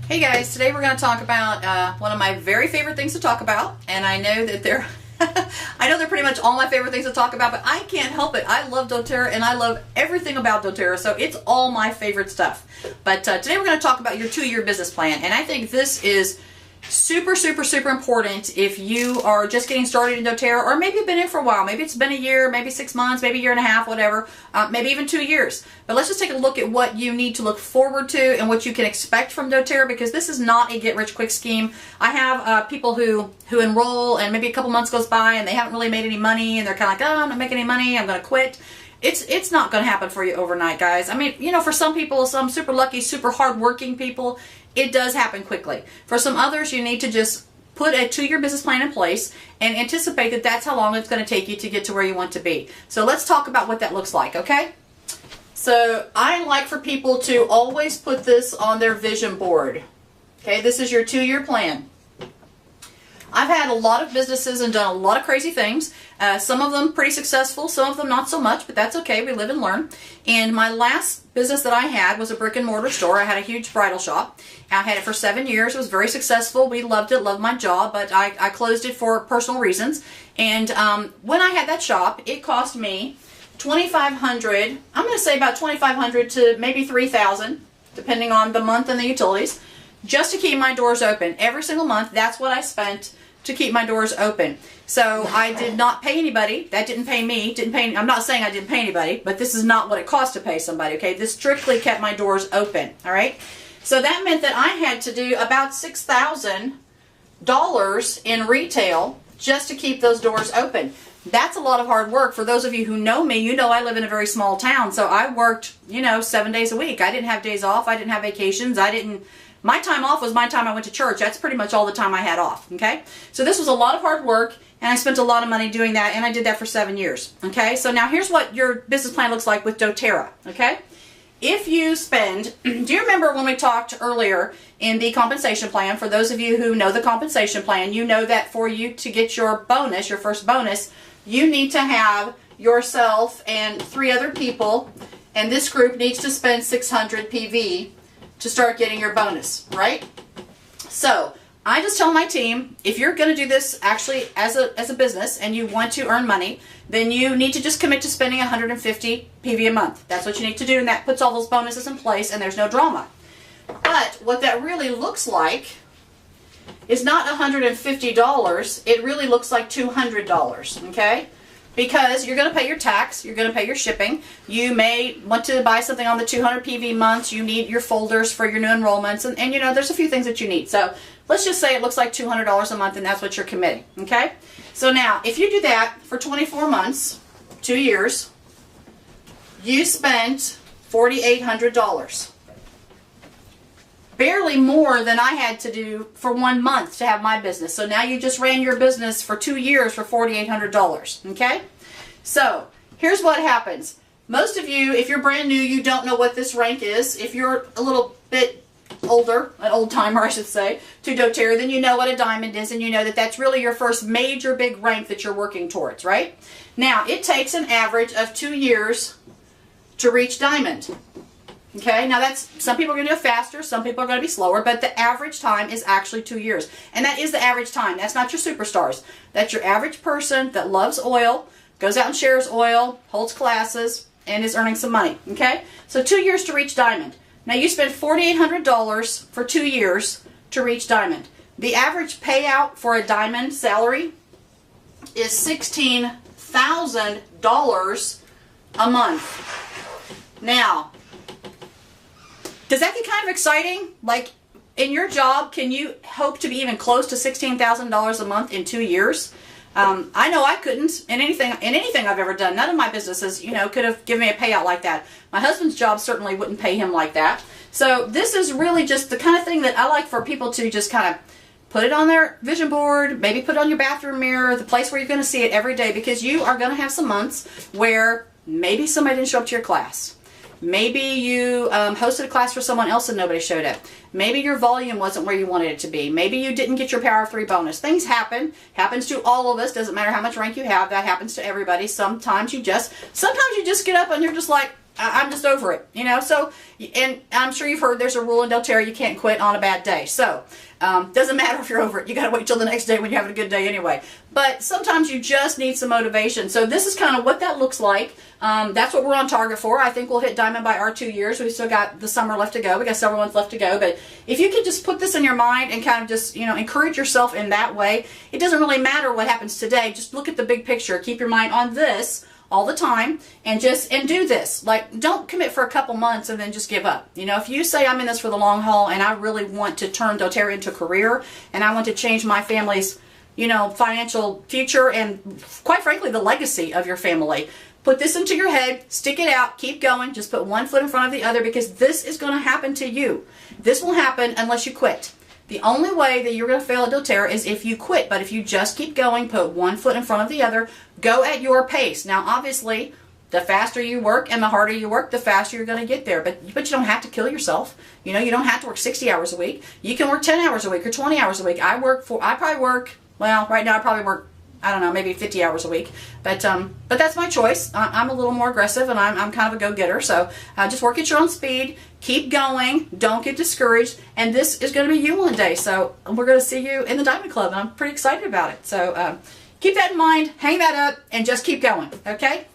Hey guys, today we're going to talk about one of my very favorite things to talk about, and I know that they're I know they're pretty much all my favorite things to talk about, but I can't help it. I love doTERRA and I love everything about doTERRA, so it's all my favorite stuff. But today we're going to talk about your 2-year business plan, and I think this is super important if you are just getting started in doTERRA, or maybe you've been in for a while. Maybe it's been a year, maybe 6 months, maybe a year and a half, whatever, maybe even 2 years. But let's just take a look at what you need to look forward to and what you can expect from doTERRA, because this is not a get-rich-quick scheme. I have people who enroll and maybe a couple months goes by and they haven't really made any money and they're kind of like, oh, I'm not making any money, I'm going to quit. It's not going to happen for you overnight, guys. I mean, you know, for some people, some super lucky, super hardworking people, it does happen quickly. For some others, you need to just put a 2-year business plan in place and anticipate that that's how long it's going to take you to get to where you want to be. So let's talk about what that looks like, okay? So I like for people to always put this on their vision board. Okay, this is your 2-year plan. I've had a lot of businesses and done a lot of crazy things. Some of them pretty successful, some of them not so much, but that's okay. We live and learn. And my last business that I had was a brick and mortar store. I had a huge bridal shop. I had it for 7 years. It was very successful. We loved it, loved my job, but I closed it for personal reasons. And when I had that shop, it cost me $2,500. I'm going to say about $2,500 to maybe $3,000, depending on the month and the utilities, just to keep my doors open. Every single month, that's what I spent to keep my doors open. So I did not pay anybody. That didn't pay me. I'm not saying I didn't pay anybody, but this is not what it cost to pay somebody, okay? This strictly kept my doors open, all right? So that meant that I had to do about $6,000 in retail just to keep those doors open. That's a lot of hard work. For those of you who know me, you know I live in a very small town, so I worked, 7 days a week. I didn't have days off. I didn't have vacations. My time off was my time I went to church. That's pretty much all the time I had off, okay? So this was a lot of hard work, and I spent a lot of money doing that, and I did that for 7 years, okay? So now here's what your business plan looks like with doTERRA, okay? If you spend, do you remember when we talked earlier in the compensation plan? For those of you who know the compensation plan, you know that for you to get your bonus, your first bonus, you need to have yourself and 3 other people, and this group needs to spend 600 PV to start getting your bonus, right? So I just tell my team, if you're going to do this actually as a business and you want to earn money, then you need to just commit to spending 150 PV a month. That's what you need to do, and that puts all those bonuses in place, and there's no drama. But what that really looks like is not $150. It really looks like $200, okay? Because you're going to pay your tax, you're going to pay your shipping, you may want to buy something on the 200 PV months, you need your folders for your new enrollments, and there's a few things that you need. So let's just say it looks like $200 a month, and that's what you're committing, okay? So now, if you do that for 24 months, 2 years, you spent $4,800. Barely more than I had to do for 1 month to have my business. So now you just ran your business for 2 years for $4,800, okay? So here's what happens. Most of you, if you're brand new, you don't know what this rank is. If you're a little bit older, an old timer I should say, to doTERRA, then you know what a diamond is, and you know that that's really your first major big rank that you're working towards, right? Now, it takes an average of 2 years to reach diamond. Okay, now that's, some people are going to do it faster, some people are going to be slower, but the average time is actually 2 years. And that is the average time. That's not your superstars. That's your average person that loves oil, goes out and shares oil, holds classes, and is earning some money. Okay, so 2 years to reach diamond. Now you spend $4,800 for 2 years to reach diamond. The average payout for a diamond salary is $16,000 a month. Now, does that get kind of exciting? Like, in your job, can you hope to be even close to $16,000 a month in 2 years? I know I couldn't in anything I've ever done. None of my businesses, could have given me a payout like that. My husband's job certainly wouldn't pay him like that. So this is really just the kind of thing that I like for people to just kind of put it on their vision board, maybe put it on your bathroom mirror, the place where you're going to see it every day, because you are going to have some months where maybe somebody didn't show up to your class. Maybe you hosted a class for someone else and nobody showed up. Maybe your volume wasn't where you wanted it to be. Maybe you didn't get your Power of 3 bonus. Things happen. Happens to all of us. Doesn't matter how much rank you have. That happens to everybody. Sometimes you just get up and you're just like, I'm just over it, you know. So, and I'm sure you've heard there's a rule in doTERRA, you can't quit on a bad day. So, doesn't matter if you're over it. You got to wait till the next day when you're having a good day anyway. But sometimes you just need some motivation. So this is kind of what that looks like. That's what we're on target for. I think we'll hit diamond by our 2 years. We've still got the summer left to go. We got several months left to go. But if you could just put this in your mind and kind of just, you know, encourage yourself in that way, it doesn't really matter what happens today. Just look at the big picture. Keep your mind on this all the time, and do this. Like, don't commit for a couple months and then just give up. You know, if you say I'm in this for the long haul and I really want to turn doTERRA into a career and I want to change my family's, you know, financial future and quite frankly the legacy of your family, put this into your head, stick it out, keep going, just put one foot in front of the other, because this is going to happen to you. This will happen unless you quit. The only way that you're going to fail at doTERRA is if you quit. But if you just keep going, put one foot in front of the other, go at your pace. Now, obviously, the faster you work and the harder you work, the faster you're going to get there. But you don't have to kill yourself. You know, you don't have to work 60 hours a week. You can work 10 hours a week or 20 hours a week. I probably work, well, right now I probably work, I don't know, maybe 50 hours a week. But that's my choice. I'm a little more aggressive, and I'm kind of a go-getter. So just work at your own speed. Keep going. Don't get discouraged. And this is going to be you one day. So we're going to see you in the Diamond Club, and I'm pretty excited about it. So keep that in mind. Hang that up, and just keep going. Okay?